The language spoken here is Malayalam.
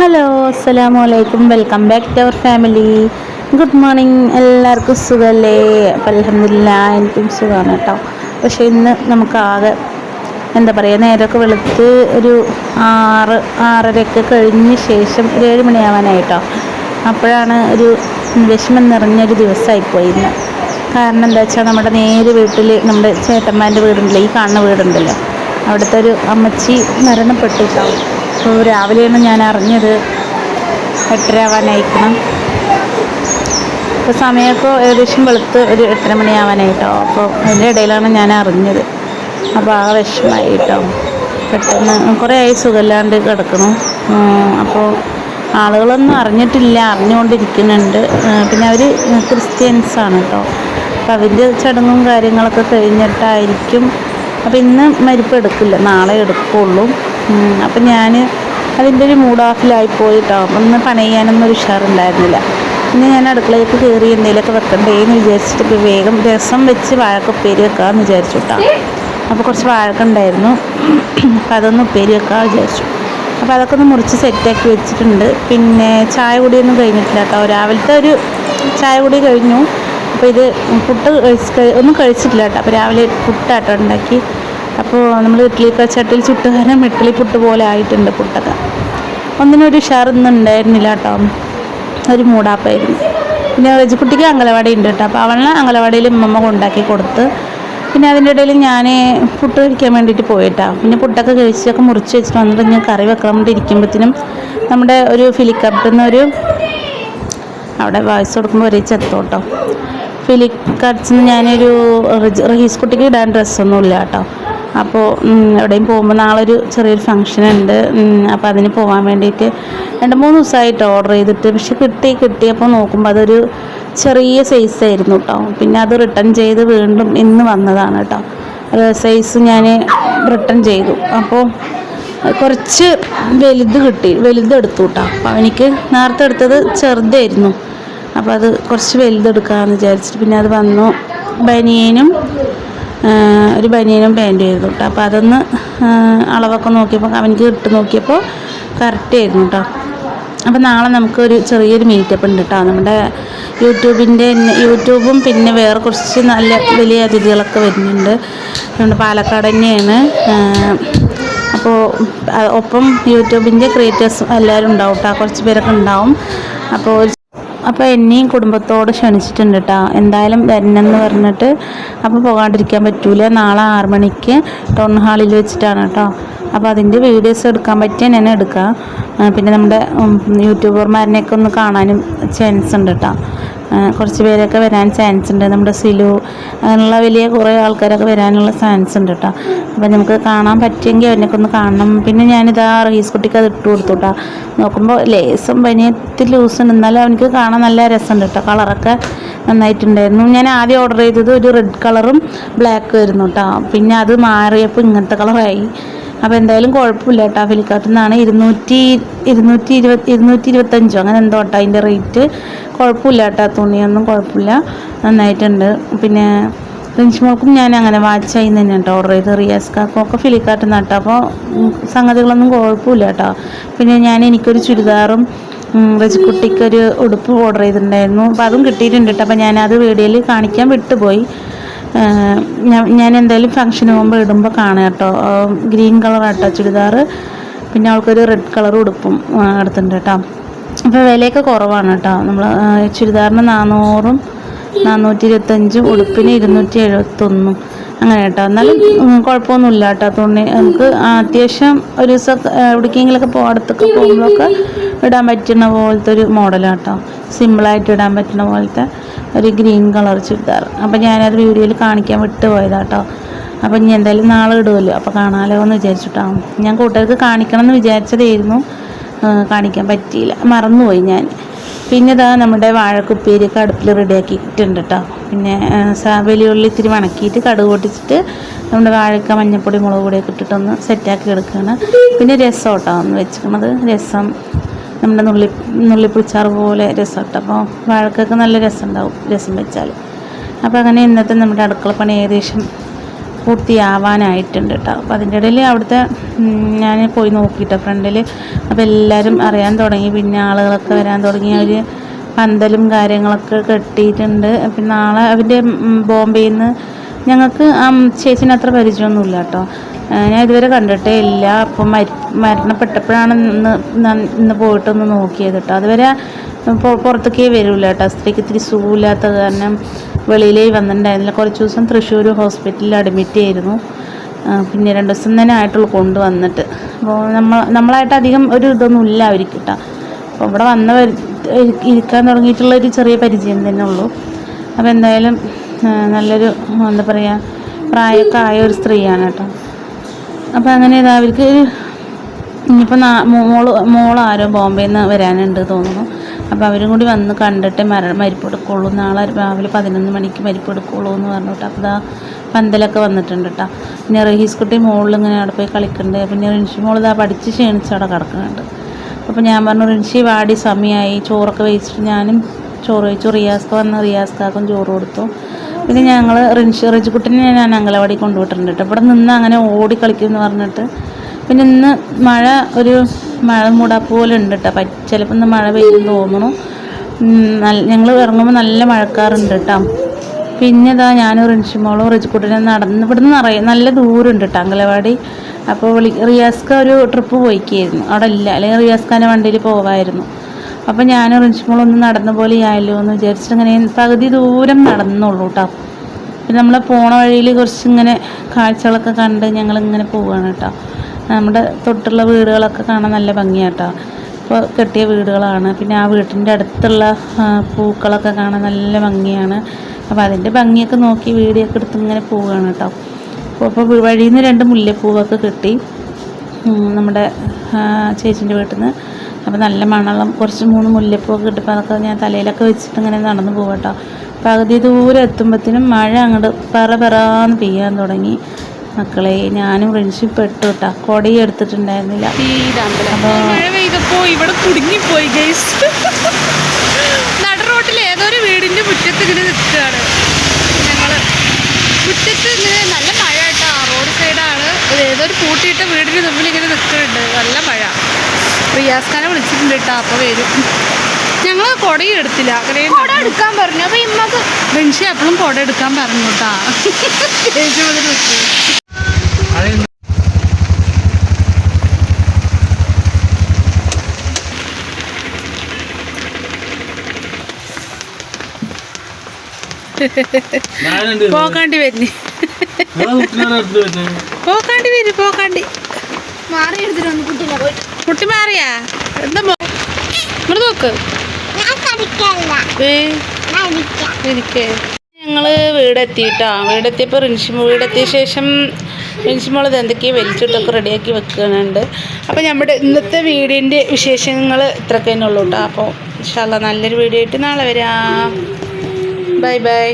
ഹലോ, അസ്സലാമു അലൈക്കും. Welcome back to our family. Good morning. എല്ലാവർക്കും സുഖമല്ലേ? അപ്പം അൽഹംദുലില്ലാഹ് എനിക്കും സുഖമാണ് കേട്ടോ. പക്ഷേ ഇന്ന് നമുക്കാകെ എന്താ പറയുക, നേരമൊക്കെ വെളുത്ത് ഒരു 6-6:30 കഴിഞ്ഞ ശേഷം ഒരു 7 മണിയാവാനായിട്ടോ. അപ്പോഴാണ് ഒരു വിഷമം നിറഞ്ഞൊരു ദിവസമായിപ്പോയി ഇന്ന്. കാരണം എന്താ വെച്ചാൽ നമ്മുടെ നേരെ വീട്ടിൽ നമ്മുടെ ചേട്ടന്മാരുടെ വീടുണ്ടല്ലോ, ഈ കാണുന്ന വീടുണ്ടല്ലോ, അവിടുത്തെ ഒരു അമ്മച്ചി മരണപ്പെട്ടു കേട്ടോ. അപ്പോൾ രാവിലെയാണ് ഞാൻ അറിഞ്ഞത്. 8:30 ആവാനായിരിക്കണം. അപ്പോൾ സമയമൊക്കെ ഏകദേശം വെളുത്ത് ഒരു 8:30 മണിയാവാനായിട്ടോ. അപ്പോൾ അതിൻ്റെ ഇടയിലാണ് ഞാൻ അറിഞ്ഞത്. അപ്പോൾ ആ വിഷമമായി കേട്ടോ. പെട്ടെന്ന് കുറേ ആയി സുഖമില്ലാണ്ട് കിടക്കണം. അപ്പോൾ ആളുകളൊന്നും അറിഞ്ഞിട്ടില്ല, അറിഞ്ഞുകൊണ്ടിരിക്കുന്നുണ്ട്. പിന്നെ അവർ ക്രിസ്ത്യൻസാണ് കേട്ടോ. അപ്പോൾ അവരുടെ ചടങ്ങും കാര്യങ്ങളൊക്കെ കഴിഞ്ഞിട്ടായിരിക്കും. അപ്പോൾ ഇന്ന് മരിപ്പ് എടുക്കില്ല, നാളെ എടുക്കുള്ളൂ. അപ്പം ഞാൻ അതിൻ്റെ ഒരു മൂഡ് ഓഫിലായിപ്പോയി കേട്ടോ. ഒന്ന് പണയാനൊന്നും ഒരു ഉഷാറുണ്ടായിരുന്നില്ല. പിന്നെ ഞാൻ അടുക്കളയിലേക്ക് കയറി എന്തെങ്കിലുമൊക്കെ വെക്കണ്ടേന്ന് വിചാരിച്ചിട്ട് വേഗം രസം വെച്ച് വാഴക്ക ഉപ്പേരി വെക്കാമെന്ന് വിചാരിച്ചു കേട്ടോ. അപ്പോൾ കുറച്ച് വാഴക്ക ഉണ്ടായിരുന്നു, അപ്പോൾ അതൊന്ന് ഉപ്പേരി വെക്കാമെന്ന് വിചാരിച്ചു. അപ്പോൾ അതൊക്കെ ഒന്ന് മുറിച്ച് സെറ്റാക്കി വെച്ചിട്ടുണ്ട്. പിന്നെ ചായ കുടിയൊന്നും കഴിഞ്ഞിട്ടില്ല കേട്ടോ. രാവിലത്തെ ഒരു ചായ കുടി കഴിഞ്ഞു. അപ്പോൾ ഇത് പുട്ട് ഒന്നും കഴിച്ചിട്ടില്ല കേട്ടോ. അപ്പോൾ രാവിലെ പുട്ടാട്ടോ ഉണ്ടാക്കി. അപ്പോൾ നമ്മൾ ഇഡ്ഡലിയൊക്കെ ചട്ടിയിൽ ചുട്ടുകാരം ഇഡ്ഡലി പുട്ട് പോലെ ആയിട്ടുണ്ട് പുട്ടൊക്കെ. ഒന്നിനൊരു ഉഷാറൊന്നും ഉണ്ടായിരുന്നില്ല കേട്ടോ. ഒരു മൂടാപ്പായിരുന്നു. പിന്നെ റജിക്കുട്ടിക്ക് അംഗനവാടി ഉണ്ട് കേട്ടോ. അപ്പോൾ അവളെ അംഗനവാടിയിൽ ഉമ്മമ്മ കൊണ്ടാക്കി കൊടുത്ത്. പിന്നെ അതിൻ്റെ ഇടയിൽ ഞാൻ പുട്ട് കഴിക്കാൻ വേണ്ടിയിട്ട് പോയിട്ടാ. പിന്നെ പുട്ടൊക്കെ കഴിച്ചൊക്കെ മുറിച്ച് വെച്ചിട്ട് വന്നിട്ട് ഞാൻ കറി വെക്കാൻ വേണ്ടി ഇരിക്കുമ്പോഴത്തേനും നമ്മുടെ ഒരു ഫിലിക്കപ്റ്റിൽ നിന്നൊരു അവിടെ വോയിസ് കൊടുക്കുമ്പോൾ ഒരേ ചെത്തോട്ടോ. ഫിലിക്കപ്റ്റ്സിൽ നിന്ന് ഞാനൊരു റഹീസ് കുട്ടിക്ക് ഇടാൻ ഡ്രസ്സൊന്നുമില്ല കേട്ടോ. അപ്പോൾ എവിടെയും പോകുമ്പോൾ നാളെ ഒരു ചെറിയൊരു ഫംഗ്ഷൻ ഉണ്ട്. അപ്പോൾ അതിന് പോകാൻ വേണ്ടിയിട്ട് 2-3 ദിവസമായിട്ട് ഓർഡർ ചെയ്തിട്ട്, പക്ഷെ കിട്ടിയപ്പോൾ നോക്കുമ്പോൾ അതൊരു ചെറിയ സൈസായിരുന്നു കേട്ടോ. പിന്നെ അത് റിട്ടേൺ ചെയ്ത് വീണ്ടും ഇന്ന് വന്നതാണ് കേട്ടോ. സൈസ് ഞാൻ റിട്ടേൺ ചെയ്തു. അപ്പോൾ കുറച്ച് വലുതെടുത്തു കേട്ടോ. അപ്പോൾ എനിക്ക് നേരത്തെ എടുത്തത് ചെറുതായിരുന്നു. അപ്പോൾ അത് കുറച്ച് വലുതെടുക്കാമെന്ന് വിചാരിച്ചിട്ട് പിന്നെ അത് വന്നു. ഒരു ബനിയനും പാൻറ്റും ആയിരുന്നു കേട്ടോ. അപ്പോൾ അതൊന്ന് അളവൊക്കെ നോക്കിയപ്പോൾ അവനിക്ക് ഇട്ട് നോക്കിയപ്പോൾ കറക്റ്റ് ആയിരുന്നു കേട്ടോ. അപ്പോൾ നാളെ നമുക്കൊരു ചെറിയൊരു മീറ്റപ്പ് ഉണ്ട് കേട്ടോ. നമ്മുടെ യൂട്യൂബും പിന്നെ വേറെ കുറച്ച് നല്ല വലിയ അതിഥികളൊക്കെ വരുന്നുണ്ട്. നമ്മുടെ പാലക്കാട് തന്നെയാണ്. അപ്പോൾ ഒപ്പം യൂട്യൂബിൻ്റെ ക്രിയേറ്റേഴ്സും എല്ലാവരും ഉണ്ടാവും കേട്ടോ. കുറച്ച് പേരൊക്കെ ഉണ്ടാവും. അപ്പോൾ എന്നെയും കുടുംബത്തോട് ക്ഷണിച്ചിട്ടുണ്ട് കേട്ടോ. എന്തായാലും വരണമെന്ന് പറഞ്ഞിട്ട്. അപ്പോൾ പോകാണ്ടിരിക്കാൻ പറ്റൂല. നാളെ 6 മണിക്ക് ടൗൺ ഹാളിൽ വെച്ചിട്ടാണ് കേട്ടോ. അപ്പോൾ അതിൻ്റെ വീഡിയോസ് എടുക്കാൻ പറ്റിയ ഞാൻ എടുക്കാം. പിന്നെ നമ്മുടെ യൂട്യൂബർമാരിനെയൊക്കെ ഒന്ന് കാണാനും ചാൻസ് ഉണ്ട് കേട്ടോ. കുറച്ച് പേരൊക്കെ വരാൻ ചാൻസ് ഉണ്ട്. നമ്മുടെ സിലു അങ്ങനെയുള്ള വലിയ കുറേ ആൾക്കാരൊക്കെ വരാനുള്ള ചാൻസ് ഉണ്ട് കേട്ടോ. അപ്പോൾ നമുക്ക് കാണാൻ പറ്റുമെങ്കിൽ അവനൊക്കെ ഒന്ന് കാണണം. പിന്നെ ഞാനിതാ റഹീസ് കുട്ടിക്ക് അത് ഇട്ട് കൊടുത്തു കേട്ടോ. നോക്കുമ്പോൾ ലേസും പനിയത്തിൽ ലൂസുണ്ട്, എന്നാലും അവനക്ക് കാണാൻ നല്ല രസമുണ്ട് കേട്ടോ. കളറൊക്കെ നന്നായിട്ടുണ്ടായിരുന്നു. ഞാൻ ആദ്യം ഓർഡർ ചെയ്തത് ഒരു റെഡ് കളറും ബ്ലാക്കും ആയിരുന്നു കേട്ടോ. പിന്നെ അത് മാറിയപ്പോൾ ഇങ്ങനത്തെ കളറായി. അപ്പോൾ എന്തായാലും കുഴപ്പമില്ല കേട്ടോ. ഫിലിക്കാർട്ടിൽ നിന്നാണ് 225 അങ്ങനെ എന്തോ കേട്ടോ അതിൻ്റെ റേറ്റ്. കുഴപ്പമില്ല കേട്ടോ, തുണിയൊന്നും കുഴപ്പമില്ല, നന്നായിട്ടുണ്ട്. പിന്നെ റിൻഷ്മോൾക്കും ഞാൻ അങ്ങനെ വാച്ചായി തന്നെ കേട്ടോ ഓർഡർ ചെയ്ത്. റിയാസ്കാക്കൊക്കെ ഫിലിക്കാർട്ടിൽ നിന്ന് കേട്ടോ. അപ്പോൾ സംഗതികളൊന്നും കുഴപ്പമില്ല കേട്ടോ. പിന്നെ എനിക്കൊരു ചുരിദാറും റജിക്കുട്ടിക്കൊരു ഉടുപ്പ് ഓർഡർ ചെയ്തിട്ടുണ്ടായിരുന്നു. അപ്പോൾ അതും കിട്ടിയിട്ടുണ്ട് കേട്ടോ. അപ്പോൾ ഞാനത് വീഡിയോയിൽ കാണിക്കാൻ വിട്ടുപോയി. ഞാൻ എന്തായാലും ഫംഗ്ഷന് പോകുമ്പോൾ ഇടുമ്പോൾ കാണാം കേട്ടോ. ഗ്രീൻ കളറാട്ടോ ചുരിദാർ. പിന്നെ അവൾക്കൊരു റെഡ് കളർ ഉടുപ്പും എടുത്തിട്ടുണ്ട് കേട്ടോ. അപ്പോൾ വിലയൊക്കെ കുറവാണ് കേട്ടോ. നമ്മൾ ചുരിദാറിന് 400-ഉം 425, ഉടുപ്പിന് 271 അങ്ങനെ കേട്ടോ. എന്നാലും കുഴപ്പമൊന്നുമില്ല കേട്ടോ. തുണി നമുക്ക് അത്യാവശ്യം ഒരു ദിവസം എവിടേക്കെങ്കിലൊക്കെ അടുത്തൊക്കെ പോകുമ്പോഴൊക്കെ ഇടാൻ പറ്റുന്ന പോലത്തെ ഒരു മോഡലാണ് കേട്ടോ. സിമ്പിളായിട്ട് ഇടാൻ പറ്റുന്ന പോലത്തെ ഒരു ഗ്രീൻ കളർ ചുരിദാർ. അപ്പോൾ ഞാനത് വീഡിയോയിൽ കാണിക്കാൻ വിട്ടുപോയതാണ് കേട്ടോ. അപ്പോൾ ഇനി എന്തായാലും നാളെ ഇടുമല്ലോ, അപ്പോൾ കാണാമല്ലോ എന്ന് വിചാരിച്ചിട്ടാണ്. ഞാൻ കൂട്ടുകാർക്ക് കാണിക്കണം എന്ന് വിചാരിച്ചതായിരുന്നു, കാണിക്കാൻ പറ്റിയില്ല, മറന്നുപോയി ഞാൻ. പിന്നെ ഇതാ നമ്മുടെ വാഴക്കുപ്പേരിയൊക്കെ അടുപ്പിൽ റെഡിയാക്കിയിട്ടുണ്ട് കേട്ടോ. പിന്നെ വലിയുള്ളി ഇത്തിരി വണക്കിയിട്ട് കടുക് പൊട്ടിച്ചിട്ട് നമ്മുടെ വാഴക്ക മഞ്ഞൾപ്പൊടി മുളക് പൊടിയൊക്കെ ഇട്ടിട്ടൊന്ന് സെറ്റാക്കി എടുക്കുകയാണ്. പിന്നെ രസം കേട്ടോ ഒന്ന് വെച്ചിരിക്കുന്നത്. രസം നമ്മുടെ നുള്ളിപ്പുളിച്ചാറ് പോലെ രസം കേട്ടോ. അപ്പോൾ വാഴക്കൊക്കെ നല്ല രസം ഉണ്ടാവും രസം വെച്ചാൽ. അപ്പോൾ അങ്ങനെ ഇന്നത്തെ നമ്മുടെ അടുക്കളപ്പണി ഏകദേശം പൂർത്തിയാവാനായിട്ടുണ്ട് കേട്ടോ. അപ്പോൾ അതിൻ്റെ ഇടയിൽ അവിടുത്തെ ഞാൻ പോയി നോക്കിയിട്ടോ ഫ്രണ്ടിൽ. അപ്പോൾ എല്ലാവരും അറിയാൻ തുടങ്ങി, പിന്നെ ആളുകളൊക്കെ വരാൻ തുടങ്ങി. അവർ പന്തലും കാര്യങ്ങളൊക്കെ കെട്ടിയിട്ടുണ്ട്. പിന്നെ നാളെ അവൻ്റെ ബോംബെയിൽ നിന്ന് ഞങ്ങൾക്ക് ആ ചേച്ചിന് അത്ര പരിചയമൊന്നുമില്ല കേട്ടോ, ഞാൻ ഇതുവരെ കണ്ടിട്ടേ ഇല്ല. അപ്പം മരണപ്പെട്ടപ്പോഴാണ് ഇന്ന് പോയിട്ടൊന്ന് നോക്കിയത് കേട്ടോ. അതുവരെ പുറത്തേക്കേ വരില്ല കേട്ടോ. സ്ത്രീക്ക് ഇത്തിരി സുഖമില്ലാത്ത കാരണം വെളിയിലേ വന്നിട്ടുണ്ടായിരുന്നില്ല. കുറച്ച് ദിവസം തൃശ്ശൂർ ഹോസ്പിറ്റലിൽ അഡ്മിറ്റ് ചെയ്തിരുന്നു. പിന്നെ 2 ദിവസം തന്നെ ആയിട്ടുള്ളൂ കൊണ്ടുവന്നിട്ട്. അപ്പോൾ നമ്മളായിട്ട് അധികം ഒരു ഇതൊന്നും ഇല്ല അവർക്ക് കേട്ടോ. അപ്പോൾ ഇവിടെ ഇരിക്കാൻ തുടങ്ങിയിട്ടുള്ളൊരു ചെറിയ പരിചയം തന്നെ ഉള്ളൂ. അപ്പോൾ എന്തായാലും നല്ലൊരു എന്താ പറയുക പ്രായമൊക്കെ ആയ ഒരു സ്ത്രീയാണ് കേട്ടോ. അപ്പോൾ അങ്ങനെ അവർക്ക് ഇനിയിപ്പോൾ മോളാരോ ബോംബെയിൽ നിന്ന് വരാനുണ്ട് തോന്നുന്നു. അപ്പോൾ അവരും കൂടി വന്ന് കണ്ടിട്ട് മരിപ്പെടുക്കുള്ളൂ. നാളെ രാവിലെ 11 മണിക്ക് മരിപ്പെടുക്കുള്ളൂ എന്ന് പറഞ്ഞിട്ട്. അപ്പോൾ പന്തലൊക്കെ വന്നിട്ടുണ്ട് കേട്ടോ. പിന്നെ റഹീസ് കുട്ടി മോളിൽ ഇങ്ങനെ അവിടെ പോയി കളിക്കുന്നുണ്ട്. പിന്നെ റിൻഷി മോൾ പഠിച്ച് ക്ഷീണിച്ച് അവിടെ കിടക്കുന്നുണ്ട്. അപ്പോൾ ഞാൻ പറഞ്ഞു, റിൻഷി വാടി സമയമായി, ചോറൊക്കെ വെച്ചിട്ട് ഞാനും ചോറ് വെച്ചു. റിയാസ്ക വന്ന് റിയാസ്കാക്കും ചോറ് കൊടുത്തു. പിന്നെ ഞങ്ങൾ റിജിക്കുട്ടിനെ ഞാൻ അങ്കലവാടി കൊണ്ടുപോയിട്ടുണ്ട് കേട്ടോ. ഇവിടെ നിന്ന് അങ്ങനെ ഓടി കളിക്കുമെന്ന് പറഞ്ഞിട്ട്. പിന്നെ ഇന്ന് മഴ മൂടാ പോലെ ഉണ്ട് കേട്ടോ. ചിലപ്പോൾ ഇന്ന് മഴ പെയ്യുമെന്ന് തോന്നുന്നു. ഞങ്ങൾ ഇറങ്ങുമ്പോൾ നല്ല മഴക്കാറുണ്ട് കേട്ടോ. പിന്നെ ഞാനും റിൻഷിമോളും റിജിക്കുട്ടിനെ ഇവിടുന്ന് നല്ല ദൂരമുണ്ട് കേട്ടോ അങ്കലവാടി. അപ്പോൾ റിയാസ്ക ഒരു ട്രിപ്പ് പോയിക്കായിരുന്നു, അവിടെ ഇല്ല, അല്ലെങ്കിൽ റിയാസ്കാൻ്റെ വണ്ടിയിൽ പോവായിരുന്നു. അപ്പോൾ ഞാനും റിൻഷിമോളൊന്ന് നടന്ന പോലെ ആയല്ലോ എന്ന് വിചാരിച്ചിട്ട് ഇങ്ങനെ പകുതി ദൂരം നടന്നുള്ളൂ കേട്ടോ. പിന്നെ നമ്മൾ പോണ വഴിയിൽ കുറച്ചിങ്ങനെ കാഴ്ചകളൊക്കെ കണ്ട് ഞങ്ങളിങ്ങനെ പോവുകയാണ് കേട്ടോ. നമ്മുടെ തൊട്ടുള്ള വീടുകളൊക്കെ കാണാൻ നല്ല ഭംഗിയാണ് കേട്ടോ. ഇപ്പോൾ കെട്ടിയ വീടുകളാണ്. പിന്നെ ആ വീട്ടിൻ്റെ അടുത്തുള്ള പൂക്കളൊക്കെ കാണാൻ നല്ല ഭംഗിയാണ്. അപ്പോൾ അതിൻ്റെ ഭംഗിയൊക്കെ നോക്കി വീഡിയോ ഒക്കെ എടുത്ത് ഇങ്ങനെ പോവുകയാണ് കേട്ടോ. അപ്പോൾ വഴിയിൽ നിന്ന് 2 മുല്ലപ്പൂവൊക്കെ കിട്ടി നമ്മുടെ ചേച്ചീൻ്റെ വീട്ടിൽ നിന്ന്. അപ്പോൾ നല്ല മണളം കുറച്ച് 3 മുല്ലപ്പൂവൊക്കെ കിട്ടിയപ്പോൾ അതൊക്കെ ഞാൻ തലയിലൊക്കെ വെച്ചിട്ട് ഇങ്ങനെ നടന്നു പോകാം കേട്ടോ. പകുതി ദൂരം എത്തുമ്പോഴത്തേനും മഴ അങ്ങോട്ട് പെറാന്ന് പെയ്യാൻ തുടങ്ങി. മക്കളെ ഞാനും റിൻഷി പെട്ടു കേട്ടോ. കൊടയും എടുത്തിട്ടുണ്ടായിരുന്നില്ല. അപ്പോൾ മഴ പെയ്തപ്പോൾ ഇവിടെ കുടുങ്ങിപ്പോയി ഗൈസ്. നടുറോട്ടിൽ ഏതൊരു വീടിൻ്റെ മുറ്റത്ത് ഇങ്ങനെ നിൽക്കുകയാണ് ഞങ്ങൾ. മുറ്റത്ത് ഇങ്ങനെ നല്ല മഴ കേട്ടോ. റോഡ് സൈഡാണ്. ഏതൊരു പൂട്ടിയിട്ട വീടിന് മുമ്പിൽ ഇങ്ങനെ നിൽക്കുന്നുണ്ട്. നല്ല മഴ. റിയാസ്ഖാനെ വിളിച്ചിട്ടുണ്ട് കേട്ടോ. അപ്പോൾ വരും. ഞങ്ങൾ കുടയും എടുത്തില്ല. കുട എടുക്കാൻ പറഞ്ഞു. അപ്പോൾ ഇമ്മക്ക് ബെൻഷി എപ്പോഴും കുട എടുക്കാൻ പറഞ്ഞു കേട്ടോ. ചേച്ചി മുതൽ വെച്ചു. പോക്കാണ്ടി വരുന്നു. പോക്കാണ്ടി കുട്ടി മാറിയാ എന്താ ഇങ്ങോട്ട് നോക്ക്. ഞങ്ങള് വീടെത്തിയിട്ടാ. വീടെത്തിയപ്പോൾ വീടെത്തിയ ശേഷം റിൻഷിമോൾ എന്തൊക്കെയോ വലിച്ചിട്ടൊക്കെ റെഡിയാക്കി വെക്കുന്നുണ്ട്. അപ്പോൾ നമ്മുടെ ഇന്നത്തെ വീഡിയോൻ്റെ വിശേഷങ്ങൾ ഇത്രയൊക്കെ തന്നെ ഉള്ളൂ കേട്ടോ. അപ്പോൾ ഇൻഷാ അല്ലാഹ് നല്ലൊരു വീഡിയോ ആയിട്ട് നാളെ വരാം. Bye bye.